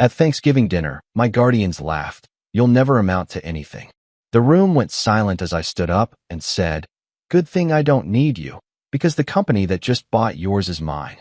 At Thanksgiving dinner, my guardians laughed. "You'll never amount to anything." The room went silent as I stood up and said, "Good thing I don't need you, because the company that just bought yours is mine."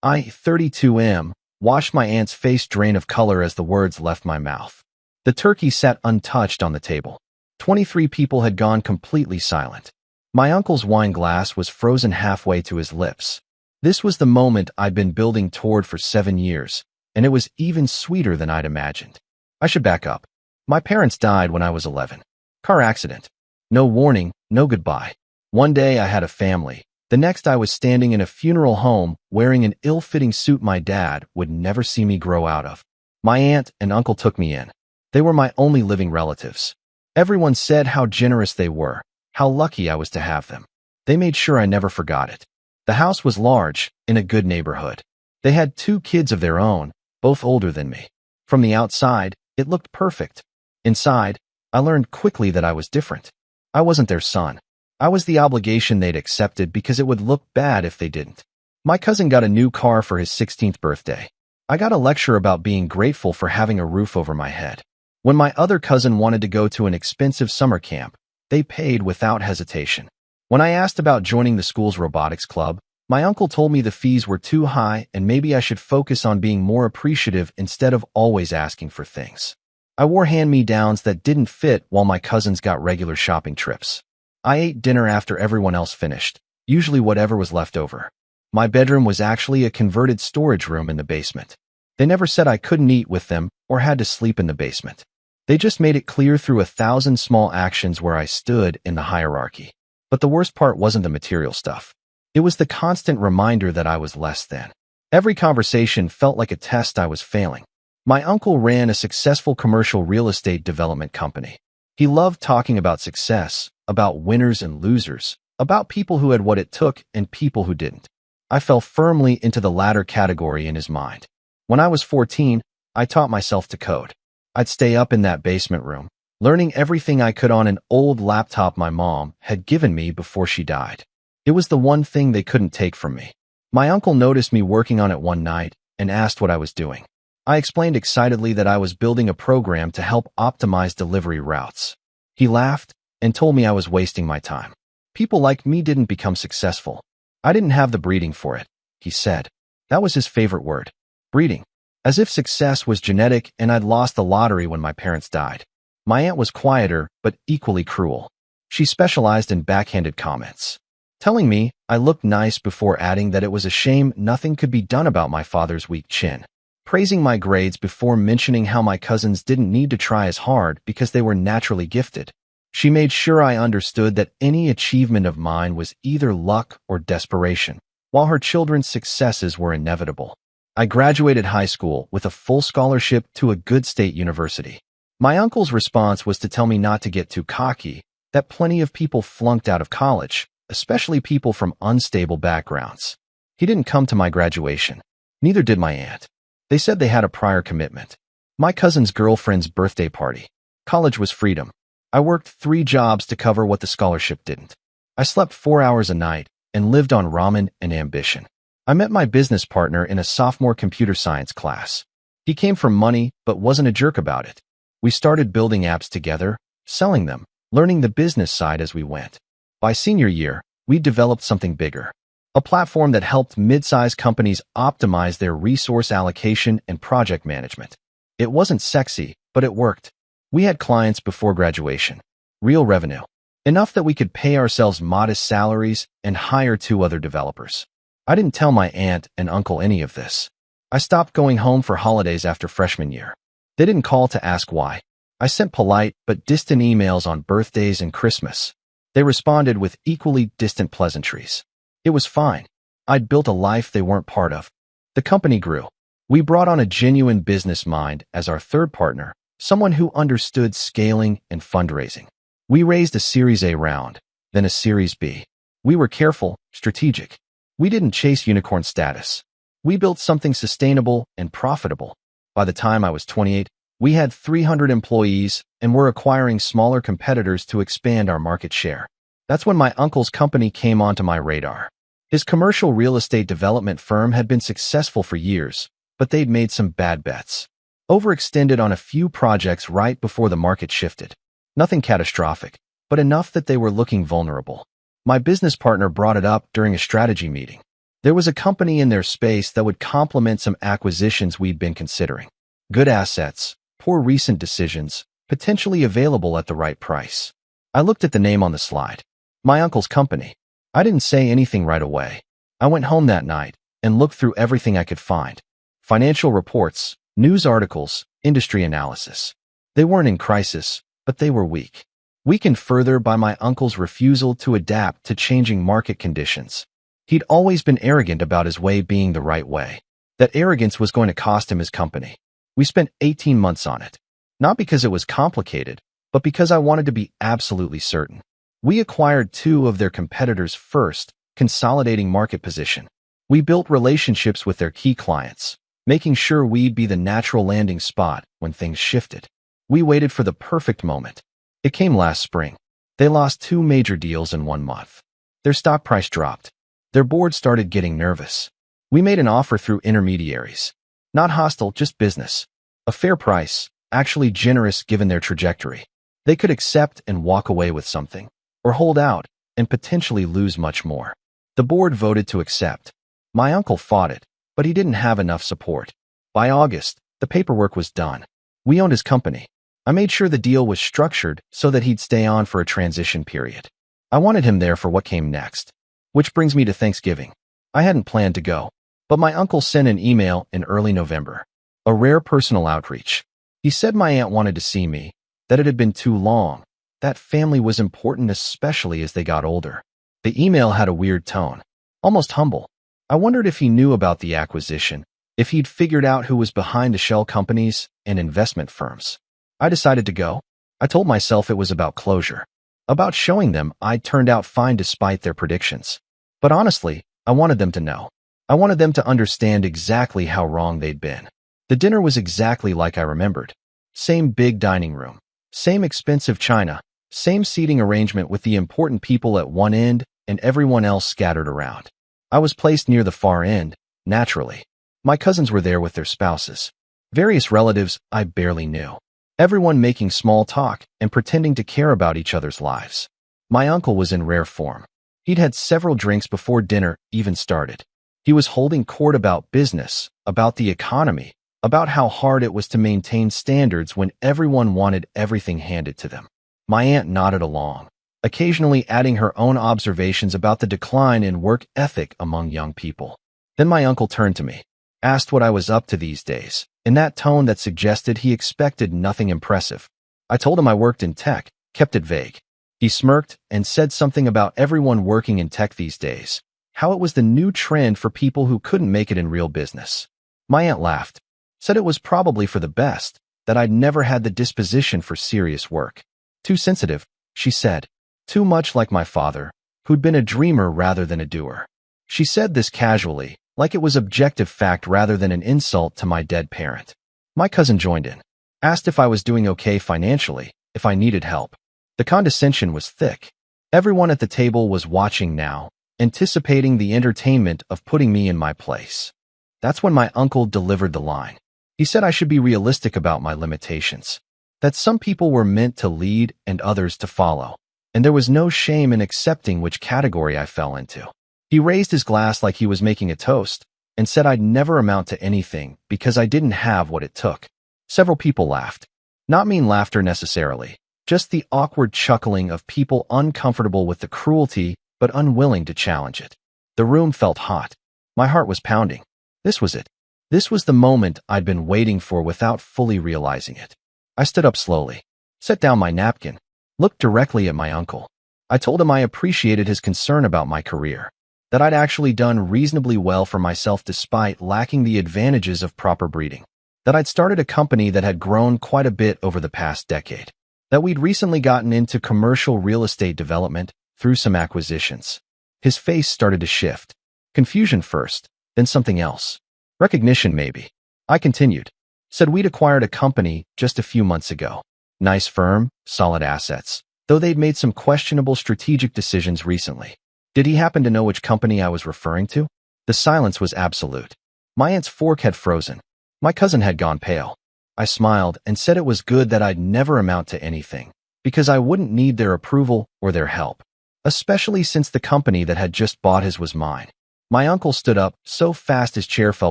I, 32M, watched my aunt's face drain of color as the words left my mouth. The turkey sat untouched on the table. 23 people had gone completely silent. My uncle's wine glass was frozen halfway to his lips. This was the moment I'd been building toward for 7 years, and it was even sweeter than I'd imagined. I should back up. My parents died when I was 11. Car accident. No warning, no goodbye. One day I had a family. The next I was standing in a funeral home wearing an ill-fitting suit my dad would never see me grow out of. My aunt and uncle took me in. They were my only living relatives. Everyone said how generous they were, how lucky I was to have them. They made sure I never forgot it. The house was large, in a good neighborhood. They had 2 kids of their own, both older than me. From the outside, it looked perfect. Inside, I learned quickly that I was different. I wasn't their son. I was the obligation they'd accepted because it would look bad if they didn't. My cousin got a new car for his 16th birthday. I got a lecture about being grateful for having a roof over my head. When my other cousin wanted to go to an expensive summer camp, they paid without hesitation. When I asked about joining the school's robotics club, my uncle told me the fees were too high and maybe I should focus on being more appreciative instead of always asking for things. I wore hand-me-downs that didn't fit while my cousins got regular shopping trips. I ate dinner after everyone else finished, usually whatever was left over. My bedroom was actually a converted storage room in the basement. They never said I couldn't eat with them or had to sleep in the basement. They just made it clear through 1,000 small actions where I stood in the hierarchy. But the worst part wasn't the material stuff. It was the constant reminder that I was less than. Every conversation felt like a test I was failing. My uncle ran a successful commercial real estate development company. He loved talking about success, about winners and losers, about people who had what it took and people who didn't. I fell firmly into the latter category in his mind. When I was 14, I taught myself to code. I'd stay up in that basement room, learning everything I could on an old laptop my mom had given me before she died. It was the one thing they couldn't take from me. My uncle noticed me working on it one night and asked what I was doing. I explained excitedly that I was building a program to help optimize delivery routes. He laughed and told me I was wasting my time. People like me didn't become successful. I didn't have the breeding for it, he said. That was his favorite word. Breeding. As if success was genetic and I'd lost the lottery when my parents died. My aunt was quieter, but equally cruel. She specialized in backhanded comments, telling me I looked nice before adding that it was a shame nothing could be done about my father's weak chin. Praising my grades before mentioning how my cousins didn't need to try as hard because they were naturally gifted. She made sure I understood that any achievement of mine was either luck or desperation, while her children's successes were inevitable. I graduated high school with a full scholarship to a good state university. My uncle's response was to tell me not to get too cocky, that plenty of people flunked out of college, especially people from unstable backgrounds. He didn't come to my graduation. Neither did my aunt. They said they had a prior commitment. My cousin's girlfriend's birthday party. College was freedom. I worked 3 jobs to cover what the scholarship didn't. I slept 4 hours a night and lived on ramen and ambition. I met my business partner in a sophomore computer science class. He came from money but wasn't a jerk about it. We started building apps together, selling them, learning the business side as we went. By senior year, we developed something bigger. A platform that helped mid-sized companies optimize their resource allocation and project management. It wasn't sexy, but it worked. We had clients before graduation. Real revenue. Enough that we could pay ourselves modest salaries and hire 2 other developers. I didn't tell my aunt and uncle any of this. I stopped going home for holidays after freshman year. They didn't call to ask why. I sent polite but distant emails on birthdays and Christmas. They responded with equally distant pleasantries. It was fine. I'd built a life they weren't part of. The company grew. We brought on a genuine business mind as our third partner, someone who understood scaling and fundraising. We raised a Series A round, then a Series B. We were careful, strategic. We didn't chase unicorn status. We built something sustainable and profitable. By the time I was 28, we had 300 employees and were acquiring smaller competitors to expand our market share. That's when my uncle's company came onto my radar. His commercial real estate development firm had been successful for years, but they'd made some bad bets. Overextended on a few projects right before the market shifted. Nothing catastrophic, but enough that they were looking vulnerable. My business partner brought it up during a strategy meeting. There was a company in their space that would complement some acquisitions we'd been considering. Good assets, poor recent decisions, potentially available at the right price. I looked at the name on the slide. My uncle's company. I didn't say anything right away. I went home that night and looked through everything I could find. Financial reports, news articles, industry analysis. They weren't in crisis, but they were weak. Weakened further by my uncle's refusal to adapt to changing market conditions. He'd always been arrogant about his way being the right way. That arrogance was going to cost him his company. We spent 18 months on it. Not because it was complicated, but because I wanted to be absolutely certain. We acquired 2 of their competitors first, consolidating market position. We built relationships with their key clients, making sure we'd be the natural landing spot when things shifted. We waited for the perfect moment. It came last spring. They lost 2 major deals in 1 month. Their stock price dropped. Their board started getting nervous. We made an offer through intermediaries. Not hostile, just business. A fair price, actually generous given their trajectory. They could accept and walk away with something, or hold out and potentially lose much more. The board voted to accept. My uncle fought it, but he didn't have enough support. By August, the paperwork was done. We owned his company. I made sure the deal was structured so that he'd stay on for a transition period. I wanted him there for what came next. Which brings me to Thanksgiving. I hadn't planned to go, but my uncle sent an email in early November. A rare personal outreach. He said my aunt wanted to see me, that it had been too long, that family was important especially as they got older. The email had a weird tone, almost humble. I wondered if he knew about the acquisition, if he'd figured out who was behind the shell companies and investment firms. I decided to go. I told myself it was about closure, about showing them I'd turned out fine despite their predictions. But honestly, I wanted them to know. I wanted them to understand exactly how wrong they'd been. The dinner was exactly like I remembered. Same big dining room, same expensive china, same seating arrangement with the important people at one end and everyone else scattered around. I was placed near the far end, naturally. My cousins were there with their spouses. Various relatives I barely knew. Everyone making small talk and pretending to care about each other's lives. My uncle was in rare form. He'd had several drinks before dinner even started. He was holding court about business, about the economy, about how hard it was to maintain standards when everyone wanted everything handed to them. My aunt nodded along, occasionally adding her own observations about the decline in work ethic among young people. Then my uncle turned to me, asked what I was up to these days, in that tone that suggested he expected nothing impressive. I told him I worked in tech, kept it vague. He smirked and said something about everyone working in tech these days, how it was the new trend for people who couldn't make it in real business. My aunt laughed, said it was probably for the best, that I'd never had the disposition for serious work. Too sensitive, she said. Too much like my father, who'd been a dreamer rather than a doer. She said this casually, like it was objective fact rather than an insult to my dead parent. My cousin joined in, asked if I was doing okay financially, if I needed help. The condescension was thick. Everyone at the table was watching now, anticipating the entertainment of putting me in my place. That's when my uncle delivered the line. He said I should be realistic about my limitations, that some people were meant to lead and others to follow, and there was no shame in accepting which category I fell into. He raised his glass like he was making a toast and said I'd never amount to anything because I didn't have what it took. Several people laughed. Not mean laughter necessarily, just the awkward chuckling of people uncomfortable with the cruelty but unwilling to challenge it. The room felt hot. My heart was pounding. This was it. This was the moment I'd been waiting for without fully realizing it. I stood up slowly, set down my napkin, looked directly at my uncle. I told him I appreciated his concern about my career, that I'd actually done reasonably well for myself despite lacking the advantages of proper breeding, that I'd started a company that had grown quite a bit over the past decade, that we'd recently gotten into commercial real estate development through some acquisitions. His face started to shift. Confusion first, then something else. Recognition, maybe. I continued. Said we'd acquired a company just a few months ago. Nice firm, solid assets, though they'd made some questionable strategic decisions recently. Did he happen to know which company I was referring to? The silence was absolute. My aunt's fork had frozen. My cousin had gone pale. I smiled and said it was good that I'd never amount to anything, because I wouldn't need their approval or their help, especially since the company that had just bought his was mine. My uncle stood up so fast his chair fell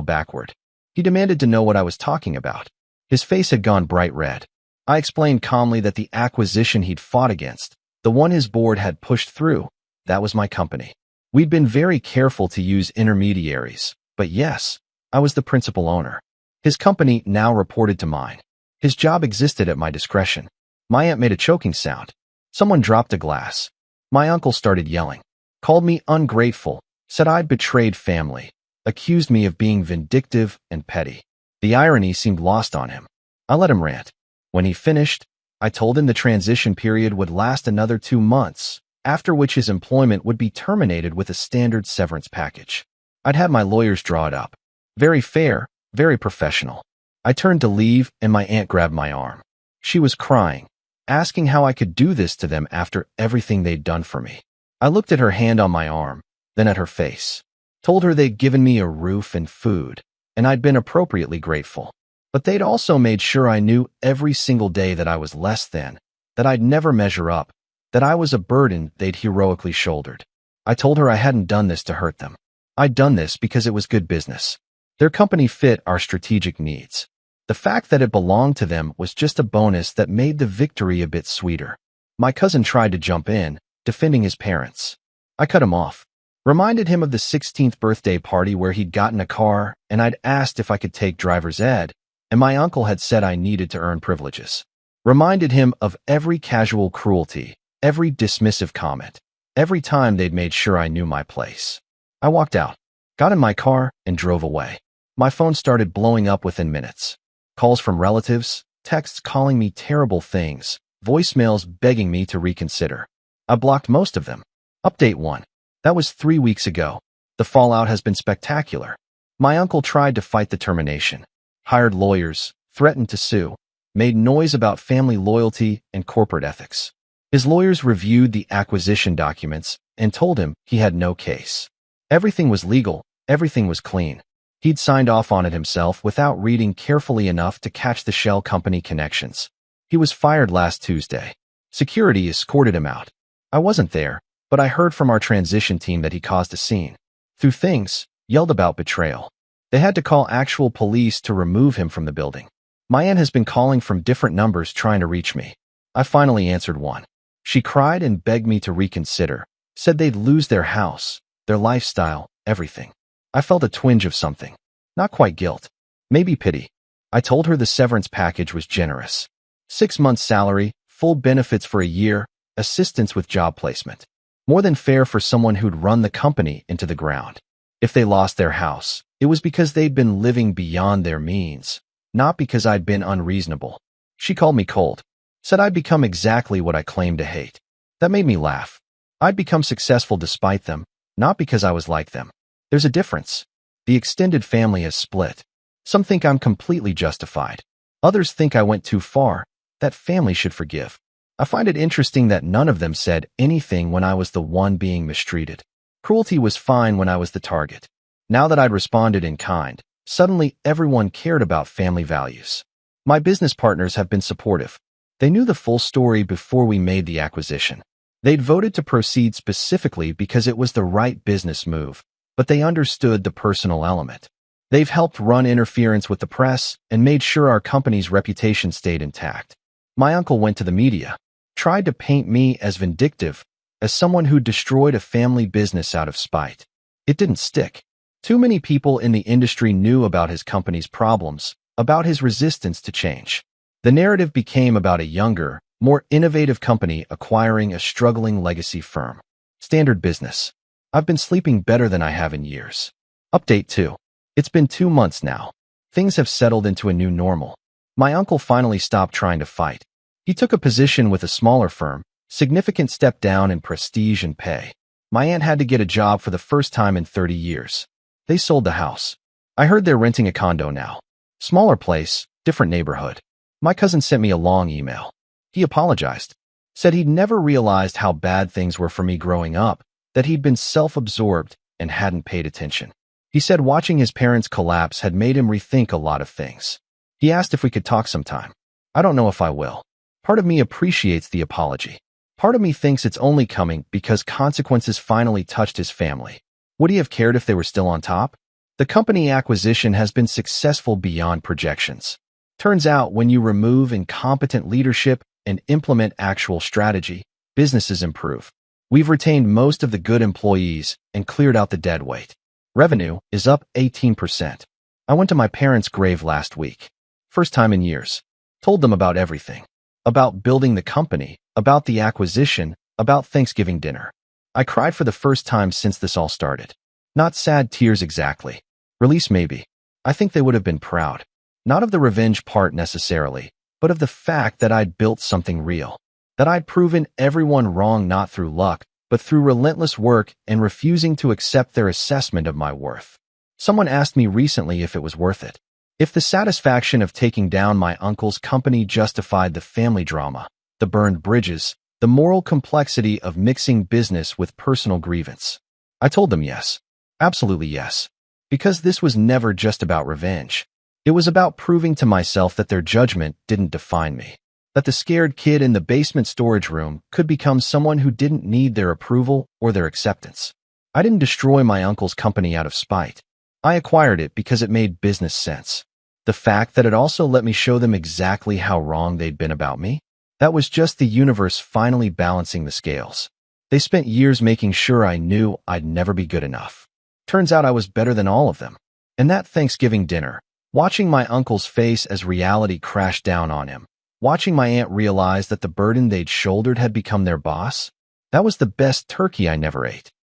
backward. He demanded to know what I was talking about. His face had gone bright red. I explained calmly that the acquisition he'd fought against, the one his board had pushed through, that was my company. We'd been very careful to use intermediaries, but yes, I was the principal owner. His company now reported to mine. His job existed at my discretion. My aunt made a choking sound. Someone dropped a glass. My uncle started yelling, called me ungrateful, said I'd betrayed family, accused me of being vindictive and petty. The irony seemed lost on him. I let him rant. When he finished, I told him the transition period would last another 2 months, after which his employment would be terminated with a standard severance package. I'd had my lawyers draw it up. Very fair, very professional. I turned to leave and my aunt grabbed my arm. She was crying, asking how I could do this to them after everything they'd done for me. I looked at her hand on my arm, then at her face. Told her they'd given me a roof and food, and I'd been appropriately grateful. But they'd also made sure I knew every single day that I was less than, that I'd never measure up, that I was a burden they'd heroically shouldered. I told her I hadn't done this to hurt them. I'd done this because it was good business. Their company fit our strategic needs. The fact that it belonged to them was just a bonus that made the victory a bit sweeter. My cousin tried to jump in, defending his parents. I cut him off. Reminded him of the 16th birthday party where he'd gotten a car and I'd asked if I could take driver's ed, and my uncle had said I needed to earn privileges. Reminded him of every casual cruelty, every dismissive comment, every time they'd made sure I knew my place. I walked out, got in my car, and drove away. My phone started blowing up within minutes. Calls from relatives, texts calling me terrible things, voicemails begging me to reconsider. I blocked most of them. Update 1. That was 3 weeks ago. The fallout has been spectacular. My uncle tried to fight the termination, hired lawyers, threatened to sue, made noise about family loyalty and corporate ethics. His lawyers reviewed the acquisition documents and told him he had no case. Everything was legal, everything was clean. He'd signed off on it himself without reading carefully enough to catch the shell company connections. He was fired last Tuesday. Security escorted him out. I wasn't there, but I heard from our transition team that he caused a scene. Threw things, yelled about betrayal. They had to call actual police to remove him from the building. My aunt has been calling from different numbers trying to reach me. I finally answered one. She cried and begged me to reconsider, said they'd lose their house, their lifestyle, everything. I felt a twinge of something. Not quite guilt. Maybe pity. I told her the severance package was generous. 6 months' salary, full benefits for a year, assistance with job placement. More than fair for someone who'd run the company into the ground. If they lost their house, it was because they'd been living beyond their means, not because I'd been unreasonable. She called me cold. Said I'd become exactly what I claimed to hate. That made me laugh. I'd become successful despite them, not because I was like them. There's a difference. The extended family has split. Some think I'm completely justified. Others think I went too far. That family should forgive. I find it interesting that none of them said anything when I was the one being mistreated. Cruelty was fine when I was the target. Now that I'd responded in kind, suddenly everyone cared about family values. My business partners have been supportive. They knew the full story before we made the acquisition. They'd voted to proceed specifically because it was the right business move, but they understood the personal element. They've helped run interference with the press and made sure our company's reputation stayed intact. My uncle went to the media, tried to paint me as vindictive, as someone who destroyed a family business out of spite. It didn't stick. Too many people in the industry knew about his company's problems, about his resistance to change. The narrative became about a younger, more innovative company acquiring a struggling legacy firm. Standard business. I've been sleeping better than I have in years. Update 2. It's been 2 months now. Things have settled into a new normal. My uncle finally stopped trying to fight. He took a position with a smaller firm, significant step down in prestige and pay. My aunt had to get a job for the first time in 30 years. They sold the house. I heard they're renting a condo now. Smaller place, different neighborhood. My cousin sent me a long email. He apologized. Said he'd never realized how bad things were for me growing up, that he'd been self-absorbed and hadn't paid attention. He said watching his parents collapse had made him rethink a lot of things. He asked if we could talk sometime. I don't know if I will. Part of me appreciates the apology. Part of me thinks it's only coming because consequences finally touched his family. Would he have cared if they were still on top? The company acquisition has been successful beyond projections. Turns out when you remove incompetent leadership and implement actual strategy, businesses improve. We've retained most of the good employees and cleared out the dead weight. Revenue is up 18%. I went to my parents' grave last week. First time in years. Told them about everything. About building the company, about the acquisition, about Thanksgiving dinner. I cried for the first time since this all started. Not sad tears exactly. Release maybe. I think they would have been proud. Not of the revenge part necessarily, but of the fact that I'd built something real. That I'd proven everyone wrong not through luck, but through relentless work and refusing to accept their assessment of my worth. Someone asked me recently if it was worth it. If the satisfaction of taking down my uncle's company justified the family drama, the burned bridges, the moral complexity of mixing business with personal grievance. I told them yes. Absolutely yes. Because this was never just about revenge. It was about proving to myself that their judgment didn't define me. That the scared kid in the basement storage room could become someone who didn't need their approval or their acceptance. I didn't destroy my uncle's company out of spite. I acquired it because it made business sense. The fact that it also let me show them exactly how wrong they'd been about me, that was just the universe finally balancing the scales. They spent years making sure I knew I'd never be good enough. Turns out I was better than all of them. And that Thanksgiving dinner, watching my uncle's face as reality crashed down on him, watching my aunt realize that the burden they'd shouldered had become their boss, that was the best turkey I never ate.